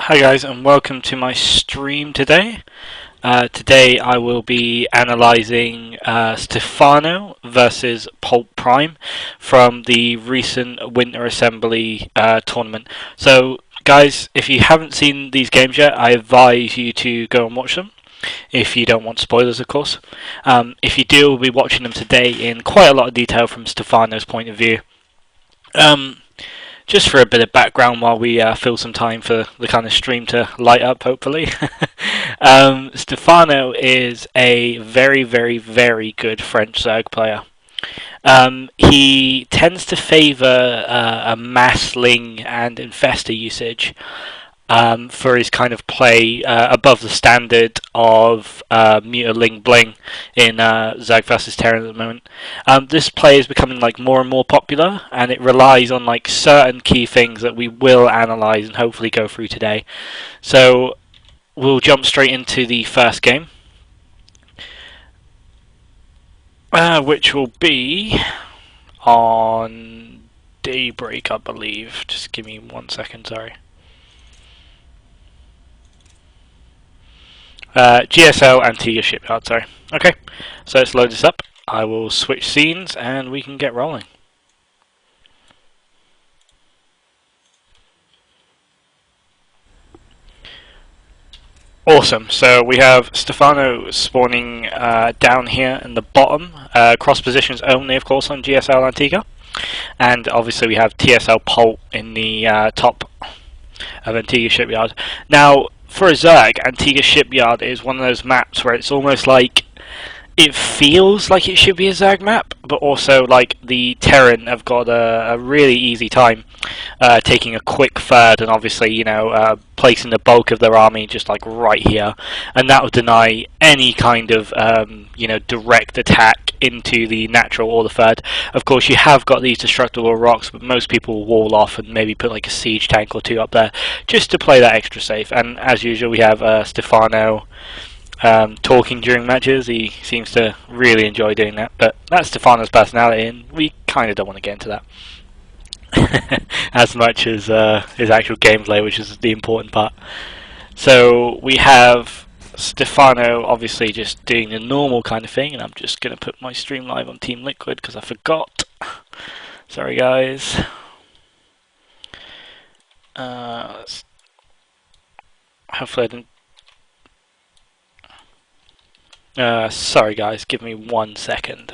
Hi guys, and welcome to my stream today. Today I will be analysing Stephano versus Polt Prime from the recent Winter Assembly tournament. So guys, if you haven't seen these games yet, I advise you to go and watch them. If you don't want spoilers, of course. If you do, we'll be watching them today in quite a lot of detail from Stephano's point of view. Just for a bit of background while we fill some time for the kind of stream to light up, hopefully. Stephano is a very, very, very good French Zerg player. He tends to favour a mass ling and infester usage for his kind of play above the standard of Muta Ling Bling in Zerg vs Terran at the moment. This play is becoming like more and more popular, and it relies on like certain key things that we will analyse and hopefully go through today. So we'll jump straight into the first game, which will be on Daybreak, I believe. Just give me 1 second, sorry. GSL Antigua Shipyard, sorry. Okay, so let's load this up. I will switch scenes and we can get rolling. Awesome, so we have Stephano spawning down here in the bottom, cross positions only of course on GSL Antigua, and obviously we have TSLPolt in the top of Antigua Shipyard. Now, for a Zerg, Antigua Shipyard is one of those maps where it's almost like it feels like it should be a Zerg map, but also like the Terran have got a really easy time taking a quick third and obviously, you know, placing the bulk of their army just like right here, and that would deny any kind of you know, direct attack into the natural or the third. Of course, you have got these destructible rocks, but most people will wall off and maybe put like a siege tank or two up there just to play that extra safe. And as usual, we have Stephano talking during matches. He seems to really enjoy doing that, but that's Stephano's personality, and we kind of don't want to get into that as much as his actual gameplay, which is the important part. So we have Stephano obviously just doing the normal kind of thing, and I'm just going to put my stream live on Team Liquid because I forgot. Sorry guys. Hopefully I didn't. Sorry guys, give me 1 second.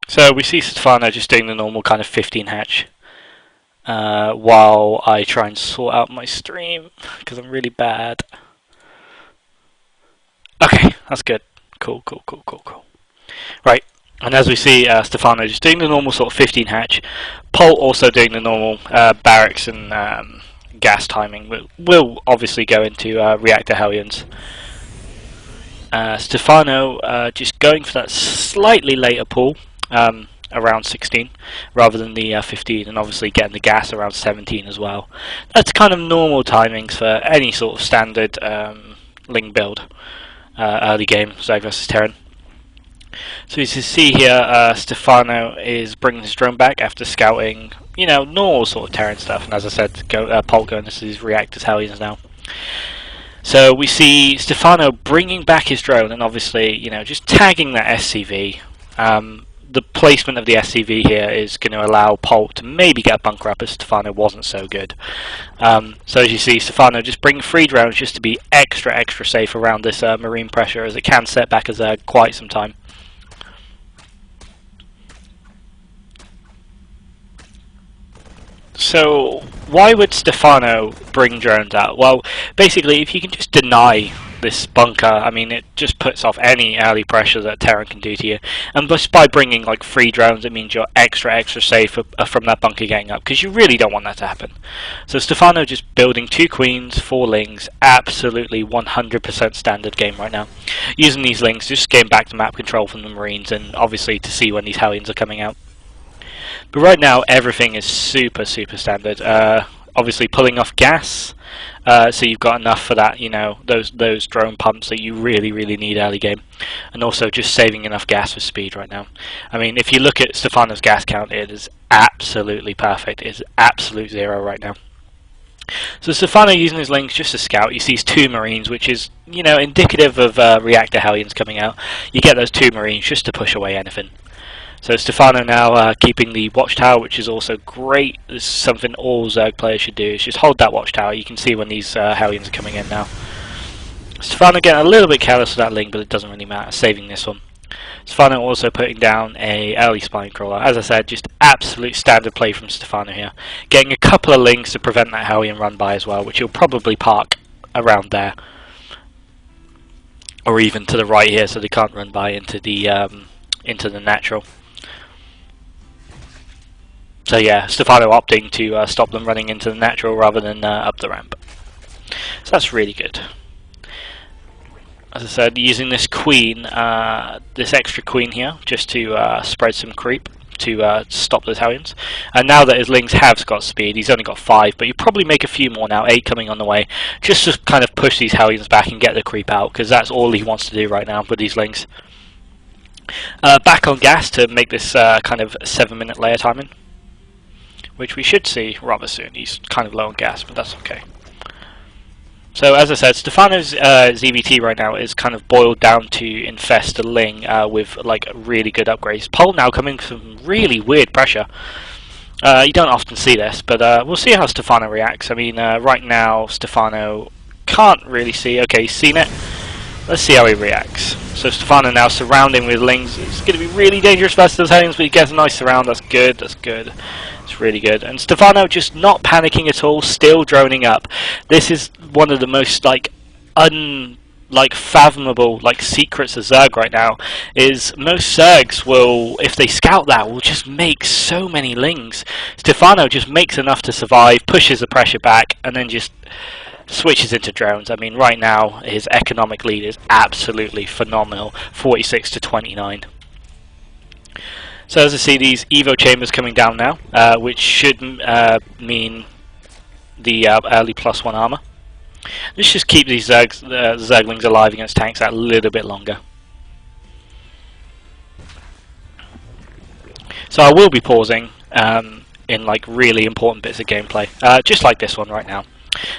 So we see Stephano just doing the normal kind of 15 hatch while I try and sort out my stream because I'm really bad. Okay, that's good. Cool. Right, and as we see Stephano just doing the normal sort of 15 hatch, Polt also doing the normal barracks and gas timing. We'll obviously go into reactor hellions. Stephano just going for that slightly later pull, around 16 rather than the 15, and obviously getting the gas around 17 as well. That's kind of normal timings for any sort of standard Ling build, early game Zerg vs Terran. So as you see here, Stephano is bringing his drone back after scouting, you know, normal sort of Terran stuff, and as I said, Polt going to his reactors hellions now. So we see Stephano bringing back his drone and obviously, you know, just tagging that SCV. The placement of the SCV here is going to allow Polt to maybe get a bunker up, as Stephano wasn't so good. So as you see, Stephano just bringing 3 drones just to be extra safe around this marine pressure, as it can set back as quite some time. So why would Stephano bring drones out? Well, basically, if you can just deny this bunker, I mean, it just puts off any early pressure that Terran can do to you. And just by bringing like 3 drones, it means you're extra safe from that bunker getting up, because you really don't want that to happen. So Stephano just building 2 queens, 4 lings, absolutely 100% standard game right now. Using these lings, just getting back to map control from the marines, and obviously to see when these hellions are coming out. But right now everything is super standard. Obviously pulling off gas, so you've got enough for that, you know, those drone pumps that you really need early game, and also just saving enough gas for speed right now. I mean, if you look at Stephano's gas count, it is absolutely perfect. It's absolute 0 right now. So Stephano using his links just to scout. You see 2 Marines, which is, you know, indicative of reactor Hellions coming out. You get those 2 Marines just to push away anything. So Stephano now keeping the watchtower, which is also great. This is something all Zerg players should do, is just hold that watchtower. You can see when these Hellions are coming in now. Stephano getting a little bit careless with that link, but it doesn't really matter, saving this one. Stephano also putting down a early spine crawler. As I said, just absolute standard play from Stephano here. Getting a couple of links to prevent that Hellion run by as well, which he'll probably park around there. Or even to the right here, so they can't run by into the natural. So yeah, Stephano opting to stop them running into the natural rather than up the ramp. So that's really good. As I said, using this queen, this extra queen here, just to spread some creep to stop those Hellions. And now that his lings have got speed, he's only got 5, but you probably make a few more now, 8 coming on the way, just to kind of push these Hellions back and get the creep out, because that's all he wants to do right now with these lings. Back on gas to make this kind of 7-minute layer timing, which we should see rather soon. He's kind of low on gas, but that's okay. So as I said, Stephano's ZVT right now is kind of boiled down to infest a ling with like really good upgrades. Polt now coming from really weird pressure. You don't often see this, but we'll see how Stephano reacts. I mean, right now Stephano can't really see. Okay, he's seen it. Let's see how he reacts. So Stephano now surrounding with lings. It's going to be really dangerous versus those Hellions, but he gets a nice surround. That's good. That's good. It's really good. And Stephano just not panicking at all, still droning up. This is one of the most fathomable secrets of Zerg right now. Is most Zergs will, if they scout that, will just make so many lings. Stephano just makes enough to survive, pushes the pressure back, and then just switches into drones. I mean, right now his economic lead is absolutely phenomenal, 46 to 29. So as I see these Evo chambers coming down now, which should mean the early +1 armor. Let's just keep these Zerglings alive against tanks that little bit longer. So I will be pausing in really important bits of gameplay, just like this one right now.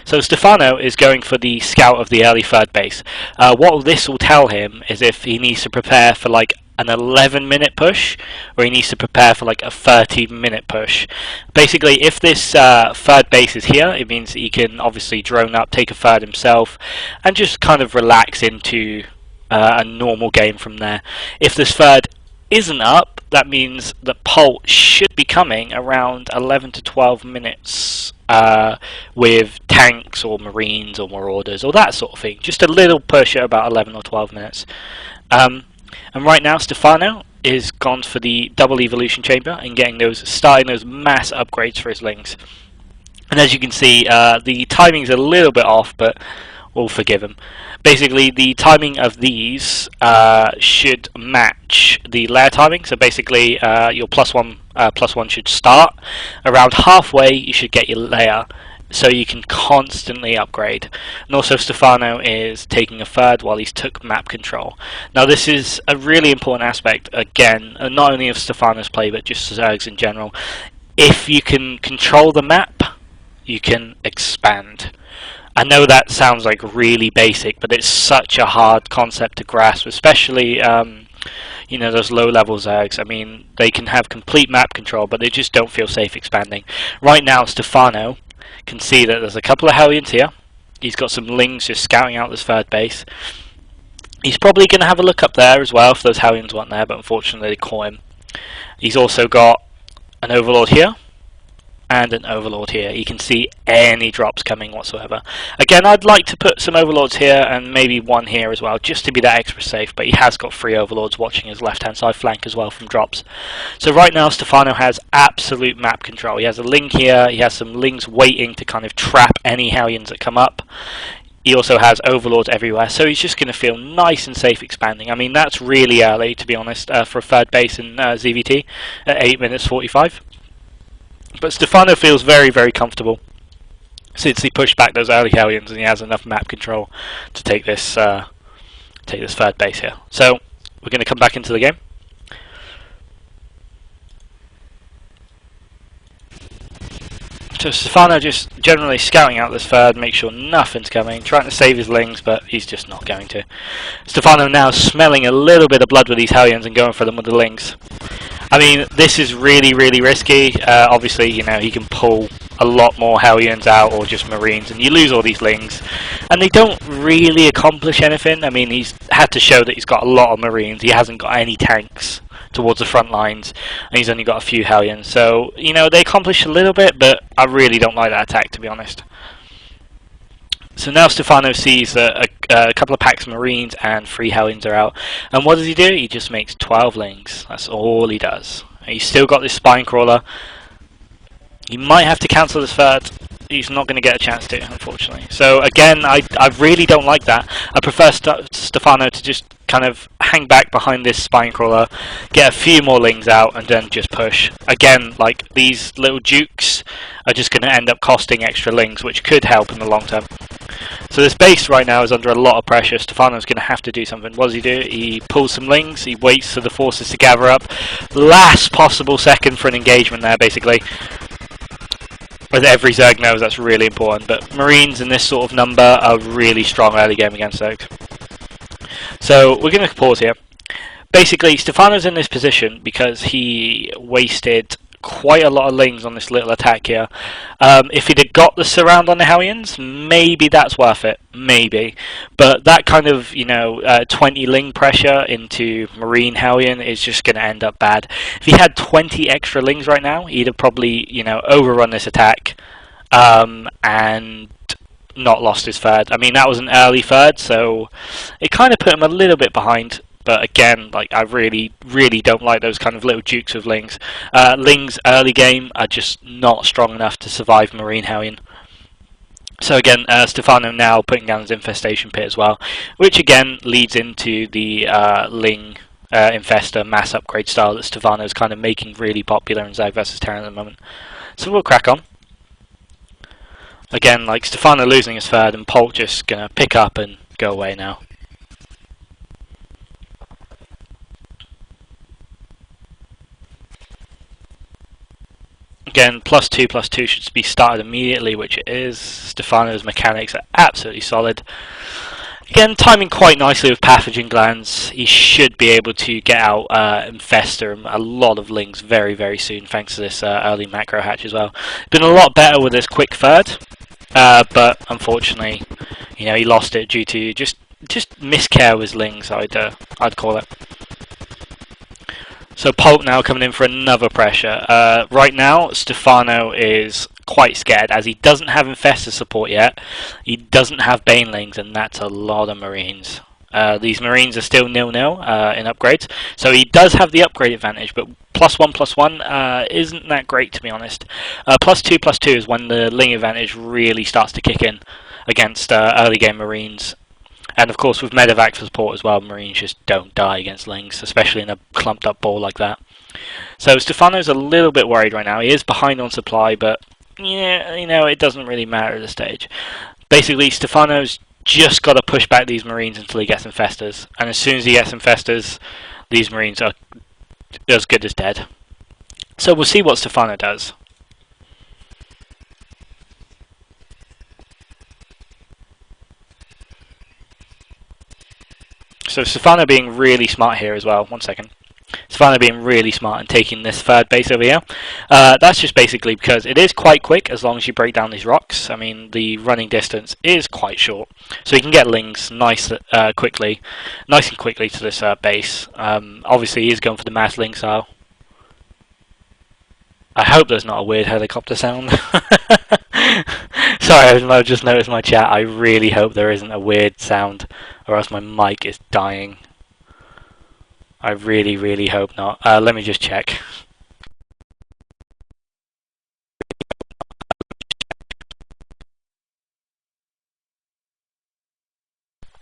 So Stephano is going for the scout of the early 3rd base. What this will tell him is if he needs to prepare for an 11-minute push, or he needs to prepare for a 30-minute push. Basically, if this 3rd base is here, it means he can obviously drone up, take a 3rd himself, and just kind of relax into a normal game from there. If this 3rd isn't up, that means that Polt should be coming around 11 to 12 minutes with tanks or Marines or Marauders or that sort of thing. Just a little push at about 11 or 12 minutes. And right now Stephano is gone for the double evolution chamber and starting those mass upgrades for his lings. And as you can see, the timing's a little bit off, but we'll forgive him. Basically, the timing of these should match the layer timing. So basically, your +1 should start around halfway. You should get your layer, so you can constantly upgrade. And also Stephano is taking a 3rd while he's took map control. Now this is a really important aspect, again, not only of Stephano's play, but just Zergs in general. If you can control the map, you can expand. I know that sounds really basic, but it's such a hard concept to grasp, especially you know, those low-level Zergs. I mean, they can have complete map control, but they just don't feel safe expanding. Right now, Stephano can see that there's a couple of Hellions here. He's got some lings just scouting out this 3rd base. He's probably going to have a look up there as well if those Hellions weren't there, but unfortunately they caught him. He's also got an Overlord here and an Overlord here. You can see any drops coming whatsoever. Again, I'd like to put some Overlords here and maybe 1 here as well, just to be that extra safe, but he has got 3 Overlords watching his left-hand side flank as well from drops. So right now Stephano has absolute map control. He has a ling here, he has some lings waiting to kind of trap any Hellions that come up. He also has Overlords everywhere, so he's just going to feel nice and safe expanding. I mean, that's really early, to be honest, for a 3rd base in ZVT at 8 minutes 45. But Stephano feels very, very comfortable since he pushed back those early Hellions and he has enough map control to take this third base here. So we're going to come back into the game. So Stephano just generally scouting out this third, make sure nothing's coming, trying to save his lings, but he's just not going to. Stephano now smelling a little bit of blood with these Hellions and going for them with the lings. I mean, this is really, really risky. Obviously, you know, he can pull a lot more Hellions out or just Marines, and you lose all these lings. And they don't really accomplish anything. I mean, he's had to show that he's got a lot of Marines. He hasn't got any tanks towards the front lines, and he's only got a few Hellions. So, you know, they accomplish a little bit, but I really don't like that attack, to be honest. So now Stephano sees that a couple of packs of Marines and 3 Hellions are out. And what does he do? He just makes 12 lings. That's all he does. He's still got this Spine Crawler. He might have to cancel this third. He's not going to get a chance to, unfortunately. So again, I really don't like that. I prefer Stephano to just kind of hang back behind this Spine Crawler, get a few more lings out, and then just push. Again, like, these little dukes are just going to end up costing extra lings, which could help in the long term. So this base right now is under a lot of pressure. Stephano's going to have to do something. What does he do? He pulls some lings, he waits for the forces to gather up. Last possible second for an engagement there, basically. As every Zerg knows, that's really important. But Marines in this sort of number are really strong early game against Zergs. So we're going to pause here. Basically, Stephano's in this position because he wasted quite a lot of lings on this little attack here. If he'd have got the surround on the Hellions, maybe that's worth it, maybe. But that kind of, you know, 20 ling pressure into Marine Hellion is just going to end up bad. If he had 20 extra lings right now, he'd have probably, you know, overrun this attack and not lost his third. I mean, that was an early third, so it kind of put him a little bit behind. But again, like, I really, really don't like those kind of little dukes with lings. Lings early game are just not strong enough to survive Marine Hellion. So again, Stephano now putting down his Infestation Pit as well, which again leads into the Ling Infestor mass upgrade style that Stephano is kind of making really popular in Zerg vs Terran at the moment. So we'll crack on. Again, like, Stephano losing his third and Polt just going to pick up and go away now. Again, +2/+2 should be started immediately, which it is. Stephano's mechanics are absolutely solid. Again, timing quite nicely with Pathogen Glands. He should be able to get out Infestor and a lot of lings very, very soon, thanks to this early macro hatch as well. Been a lot better with this quick third, but unfortunately, you know, he lost it due to just miscare with lings, I'd call it. So Polt now coming in for another pressure. Right now, Stephano is quite scared as he doesn't have Infestor support yet. He doesn't have Banelings, and that's a lot of Marines. These Marines are still 0-0 in upgrades, so he does have the upgrade advantage, but +1/+1 isn't that great, to be honest. +2/+2 is when the Ling advantage really starts to kick in against early game Marines. And of course, with Medevac for support as well, Marines just don't die against lings, especially in a clumped up ball like that. So Stephano's a little bit worried right now. He is behind on supply, but yeah, you know, it doesn't really matter at this stage. Basically, Stephano's just got to push back these Marines until he gets Infestors, and as soon as he gets Infestors, these Marines are as good as dead. So we'll see what Stephano does. So Stephano being really smart here as well. 1 second. Stephano being really smart and taking this third base over here. That's just basically because it is quite quick as long as you break down these rocks. I mean, the running distance is quite short, so you can get lings nice and quickly to this base. Obviously, he is going for the mass ling style. I hope there's not a weird helicopter sound. Sorry, I just noticed my chat. I really hope there isn't a weird sound, or else my mic is dying. I really, really hope not. Let me just check.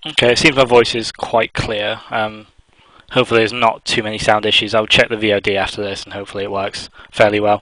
Okay, it seems my voice is quite clear. Hopefully there's not too many sound issues. I'll check the VOD after this and hopefully it works fairly well.